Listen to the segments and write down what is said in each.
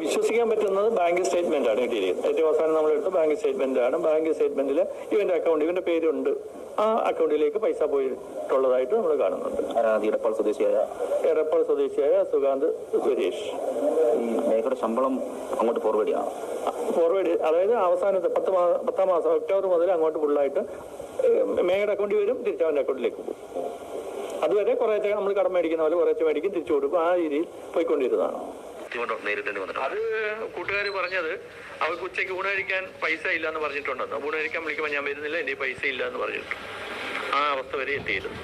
വിശ്വസിക്കാൻ പറ്റുന്നത് bank statement ആണ് കിട്ടിയിരിക്കുന്നത്. ഏറ്റവും അവസാനം നമ്മളെടുത്ത ബാങ്ക് സ്റ്റേറ്റ്മെന്റ് ആണ്. ബാങ്ക് സ്റ്റേറ്റ്മെന്റിൽ ഇവന്റെ അക്കൗണ്ട്, ഇവന്റെ പേരുണ്ട്, ആ അക്കൗണ്ടിലേക്ക് പൈസ പോയിട്ടുള്ളതായിട്ട് നമ്മൾ കാണുന്നുണ്ട്. എടപ്പാൾ സ്വദേശിയായ സുകാന്ത് സുരേഷ്. ഈ മേഘയുടെ ശമ്പളം അങ്ങോട്ട് ഫോർവേഡ്, അതായത് അവസാനത്തെ 10 മാസം ഒക്ടോബർ മുതൽ അങ്ങോട്ട് ഫുള്ളായിട്ട് മേഘയുടെ അക്കൗണ്ടിൽ വരും, തിരിച്ചവന്റെ അക്കൗണ്ടിലേക്ക് പോകും. അതുവരെ കുറേശ്ശെ നമ്മൾ കടം മേടിക്കുന്ന പോലെ കുറേശ്ശെ മേടിക്കും, തിരിച്ചു കൊടുക്കും. ആ രീതിയിൽ പോയിക്കൊണ്ടിരുന്നതാണ്. അത് കൂട്ടുകാർ പറഞ്ഞത് അവർക്ക് ഉച്ചയ്ക്ക് ഊണ് കഴിക്കാൻ പൈസ ഇല്ല എന്ന് പറഞ്ഞിട്ടുണ്ടെന്ന്. ഊണ് കഴിക്കാൻ വിളിക്കുമ്പോൾ ഞാൻ വരുന്നില്ല, എന്റെ പൈസ ഇല്ല എന്ന് പറഞ്ഞിട്ട് ആ അവസ്ഥ വരെ എത്തിയിരുന്നു.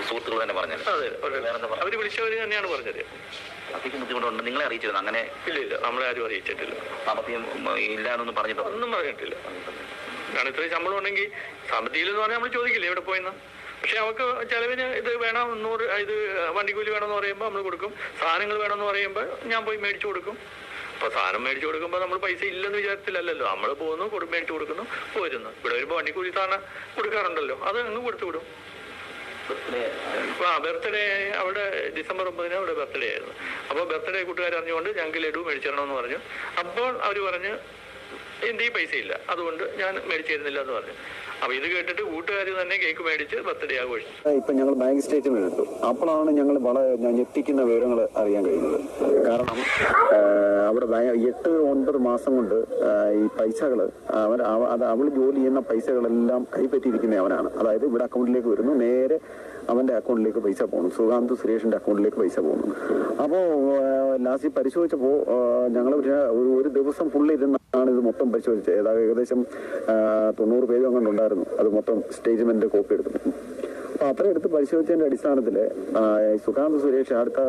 സുഹൃത്തുക്കൾ തന്നെ പറഞ്ഞത്? അതെ, അവര് വിളിച്ചവര് തന്നെയാണ് പറഞ്ഞത്. ബുദ്ധിമുട്ടുണ്ട് നിങ്ങളെ അറിയിച്ചിരുന്നു? അങ്ങനെ ഇല്ല, നമ്മളെ ആരും അറിയിച്ചിട്ടില്ല. സാമ്പത്തികം ഇല്ല എന്നൊന്നും ഒന്നും പറഞ്ഞിട്ടില്ല. കാരണം ഇത്രയും ശമ്പളം ഉണ്ടെങ്കിൽ സാമ്പത്തികം എന്ന് പറഞ്ഞാൽ നമ്മൾ ചോദിക്കില്ലേ എവിടെ പോയെന്ന്. പക്ഷെ അവർക്ക് ചെലവിന് ഇത് വേണം, 100 ഇത് വണ്ടിക്കൂലി വേണമെന്ന് പറയുമ്പോൾ നമ്മൾ കൊടുക്കും. സാധനങ്ങൾ വേണമെന്ന് പറയുമ്പോൾ ഞാൻ പോയി മേടിച്ചു കൊടുക്കും. അപ്പൊ സാധനം മേടിച്ചു കൊടുക്കുമ്പോൾ നമ്മൾ പൈസ ഇല്ലെന്ന് വിചാരത്തിലല്ലോ, നമ്മൾ പോകുന്നു, മേടിച്ചു കൊടുക്കുന്നു, പോരുന്നു. ഇവിടെ വരുമ്പോൾ വണ്ടിക്കൂലി സാധനം കൊടുക്കാറുണ്ടല്ലോ, അത് അങ്ങ് കൊടുത്തു വിടും. ബർത്ത്ഡേ അവിടെ ഡിസംബർ 9 അവിടെ ബർത്ത്ഡേ ആയിരുന്നു. അപ്പോൾ ബർത്ത്ഡേ കൂട്ടുകാർ അറിഞ്ഞുകൊണ്ട് ഞങ്ങൾക്ക് ലഡു മേടിച്ചു തരണമെന്ന് പറഞ്ഞു. അപ്പോൾ അവർ പറഞ്ഞ് എൻ്റെ ഈ പൈസ ഇല്ല, അതുകൊണ്ട് ഞാൻ മേടിച്ചു തരുന്നില്ല എന്ന് പറഞ്ഞു. അപ്പൊ ഇത് കേട്ടിട്ട് കൂട്ടുകാർ തന്നെ കേക്ക് മേടിച്ച് ബർത്ത്ഡേ ആഘോഷിച്ചു. ഇപ്പൊ ഞങ്ങൾ ബാങ്ക് സ്റ്റേറ്റ്മെന്റ് എടുത്തു. അപ്പോഴാണ് ഞങ്ങൾ വളരെ ഞെട്ടിക്കുന്ന വിവരങ്ങൾ അറിയാൻ കഴിയുന്നത്. കാരണം അവിടെ 8-9 മാസം കൊണ്ട് ഈ പൈസകൾ അവൾ ജോലി ചെയ്യുന്ന പൈസകളെല്ലാം കൈപ്പറ്റിയിരിക്കുന്ന അവനാണ്. അതായത് ഇവിടെ അക്കൗണ്ടിലേക്ക് വരുന്നു, നേരെ അവന്റെ അക്കൗണ്ടിലേക്ക് പൈസ പോകുന്നു, സുകാന്ത് സുരേഷിന്റെ അക്കൗണ്ടിലേക്ക് പൈസ പോകുന്നു. അപ്പോൾ ലാസ്റ്റ് പരിശോധിച്ചപ്പോൾ ഞങ്ങൾ ഒരു ദിവസം ഫുള്ള് ഇരുന്നാണ് ഇത് മൊത്തം പരിശോധിച്ചത്. ഏകദേശം 90 പേജ് അങ്ങനെ ഉണ്ടായിരുന്നു. അത് മൊത്തം സ്റ്റേറ്റ്മെന്റ് കോപ്പി എടുത്തു. അപ്പൊ അത്ര എടുത്ത് പരിശോധിച്ചതിന്റെ അടിസ്ഥാനത്തിൽ സുകാന്ത് സുരേഷ് അടുത്ത,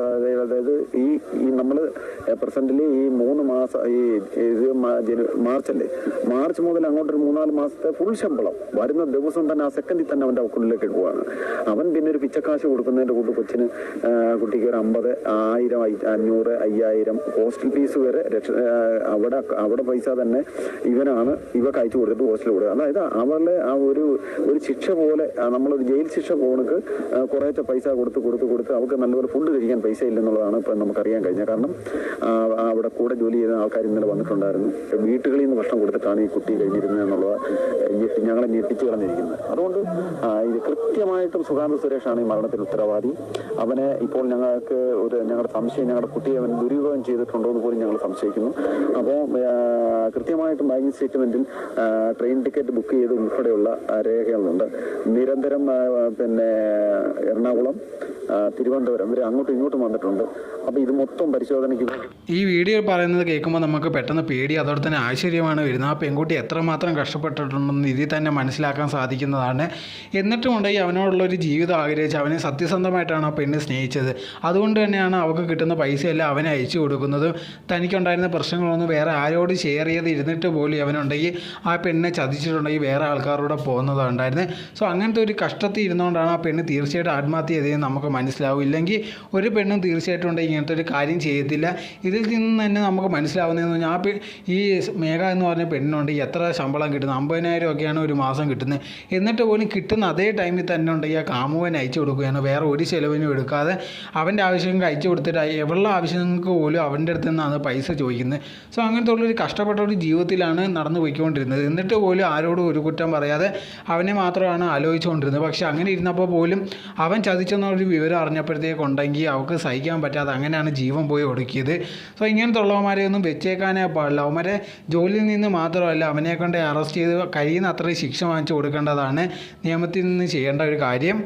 അതായത് ഈ നമ്മള് പ്രസന്റില് ഈ 3 മാസം, മാർച്ചല്ലേ, മാർച്ച് മുതൽ അങ്ങോട്ട് ഒരു 3-4 മാസത്തെ ഫുൾ ശമ്പളം വരുന്ന ദിവസം തന്നെ ആ സെക്കൻഡിൽ തന്നെ അവന്റെ അക്കൗണ്ടിലേക്ക് ഇടുവാണ്. അവൻ പിന്നെ ഒരു പിച്ചക്കാശ് കൊടുക്കുന്നതിന്റെ കുട്ടിക്ക് ഒരു 50, 1000, 500, 5000 ഹോസ്റ്റൽ ഫീസ് വരെ അവിടെ പൈസ തന്നെ ഇവക്ക് അയച്ചു കൊടുത്തിട്ട് ഹോസ്റ്റലിൽ കൊടുക്കുക. അതായത് അവളുടെ ആ ഒരു ശിക്ഷ പോലെ, നമ്മളൊരു ജയിൽ ശിക്ഷ പോണക്ക് കുറേശ്ശെ പൈസ കൊടുത്ത് അവർക്ക് നല്ലപോലെ ഫുഡ് കഴിക്കാൻ പൈസ ഇല്ലെന്നുള്ളതാണ് ഇപ്പം നമുക്കറിയാൻ കഴിഞ്ഞത്. കാരണം അവിടെ കൂടെ ജോലി ചെയ്യുന്ന ആൾക്കാർ ഇന്നലെ വന്നിട്ടുണ്ടായിരുന്നു. വീട്ടുകളിൽ നിന്ന് ഭക്ഷണം കൊടുത്തിട്ടാണ് ഈ കുട്ടി കഴിഞ്ഞിരുന്നത് എന്നുള്ളത് ഞങ്ങളെ ഞെട്ടിച്ചു കളഞ്ഞിരിക്കുന്നത്. അതുകൊണ്ട് ഇത് കൃത്യമായിട്ടും സുകാന്ത് സുരേഷാണ് ഈ മരണത്തിന് ഉത്തരവാദി. അവനെ ഇപ്പോൾ ഞങ്ങളുടെ സംശയം, ഞങ്ങളുടെ കുട്ടിയെ അവൻ ദുരുപയോഗം ചെയ്തിട്ടുണ്ടോ എന്ന് പോലും ഞങ്ങൾ സംശയിക്കുന്നു. അപ്പോൾ കൃത്യമായിട്ടും ബാങ്കിങ് സ്റ്റേറ്റ്മെന്റിൽ ട്രെയിൻ ടിക്കറ്റ് ബുക്ക് ചെയ്ത് ഉൾപ്പെടെയുള്ള രേഖകളുണ്ട്. നിരന്തരം എറണാകുളം, തിരുവനന്തപുരം ഇവർ അങ്ങോട്ടും ഇങ്ങോട്ടും വന്നിട്ടുണ്ട്. അപ്പോൾ ഇത് മൊത്തം പരിശോധനയ്ക്ക് ഈ വീഡിയോ പറയുന്നത് കേൾക്കുമ്പോൾ നമുക്ക് പെട്ടെന്ന് പേടി, അതോടെ തന്നെ ആശ്ചര്യമാണ് വരുന്നത്. ആ പെൺകുട്ടി എത്രമാത്രം കഷ്ടപ്പെട്ടിട്ടുണ്ടെന്ന് ഇതിൽ തന്നെ മനസ്സിലാക്കാൻ സാധിക്കുന്നതാണ്. എന്നിട്ടും ഉണ്ടെങ്കിൽ അവനോടുള്ളൊരു ജീവിതം ആഗ്രഹിച്ച് അവനെ സത്യസന്ധമായിട്ടാണ് ആ പെണ്ണ് സ്നേഹിച്ചത്. അതുകൊണ്ട് തന്നെയാണ് അവൾക്ക് കിട്ടുന്ന പൈസയെല്ലാം അവനെ അയച്ചു കൊടുക്കുന്നതും. തനിക്കുണ്ടായിരുന്ന പ്രശ്നങ്ങളൊന്നും വേറെ ആരോട് ഷെയർ ചെയ്ത് ഇരുന്നിട്ട് പോലും അവനുണ്ടെങ്കിൽ ആ പെണ്ണിനെ ചതിച്ചിട്ടുണ്ടെങ്കിൽ വേറെ ആൾക്കാരോടെ പോകുന്നതുണ്ടായിരുന്നു. സോ അങ്ങനത്തെ ഒരു കഷ്ടത്തിൽ ഇരുന്നുകൊണ്ടാണ് ആ പെണ്ണ് തീർച്ചയായിട്ടും ആത്മഹത്യ ചെയ്തതെന്ന് നമുക്ക് മനസ്സിലാവും. ഇല്ലെങ്കിൽ ഒരു പെണ്ണും തീർച്ചയായിട്ടും ഉണ്ടെങ്കിൽ ഇങ്ങനത്തെ ഒരു കാര്യം ചെയ്യത്തില്ല. ഇതിൽ നിന്ന് തന്നെ നമുക്ക് മനസ്സിലാവുന്നതെന്ന് പറഞ്ഞാൽ ഈ മേഘ എന്ന് പറഞ്ഞ പെണ്ണിനുണ്ട് എത്ര ശമ്പളം കിട്ടുന്നത്, 50,000 ഒക്കെയാണ് ഒരു മാസം കിട്ടുന്നത്. എന്നിട്ട് പോലും കിട്ടുന്ന അതേ ടൈമിൽ തന്നെ ഉണ്ടെങ്കിൽ ആ കാമുകൻ അയച്ചു കൊടുക്കുകയാണ്, വേറെ ഒരു ചിലവിനും എടുക്കാതെ അവൻ്റെ ആവശ്യങ്ങൾക്ക് അയച്ചു കൊടുത്തിട്ട് എവളുടെ ആവശ്യങ്ങൾക്ക് പോലും അവൻ്റെ അടുത്ത് നിന്നാണ് പൈസ ചോദിക്കുന്നത്. സോ അങ്ങനത്തെ ഉള്ളൊരു കഷ്ടപ്പെട്ട ഒരു ജീവിതത്തിലാണ് നടന്നു പോയിക്കൊണ്ടിരുന്നത്. എന്നിട്ട് പോലും ആരോടും ഒരു കുറ്റം പറയാതെ അവനെ മാത്രമാണ് ആലോചിച്ചുകൊണ്ടിരുന്നത്. പക്ഷെ അങ്ങനെ ഇരുന്നപ്പോൾ പോലും അവൻ ചതിച്ചെന്നൊരു വിവരം അറിഞ്ഞപ്പോഴത്തേക്കുണ്ടെങ്കിൽ അവൾക്ക് സഹിക്കാൻ പറ്റാതെ അങ്ങനെയാണ് ജീവൻ പോയി ഒടുക്കിയത്. സോ ഇങ്ങനത്തെ ഉള്ളവന്മാരെ ഒന്നും വെച്ചേക്കാനേ പാടില്ല. അവന്മാരെ ജോലിയിൽ നിന്ന് മാത്രമല്ല അവനെ കൊണ്ട് അറസ്റ്റ് ചെയ്ത് കഴിയുന്ന അത്രയും ശിക്ഷ വാങ്ങിച്ചു കൊടുക്കേണ്ടതാണ് നിയമത്തിൽ നിന്ന് ചെയ്യേണ്ട ഒരു കാര്യം.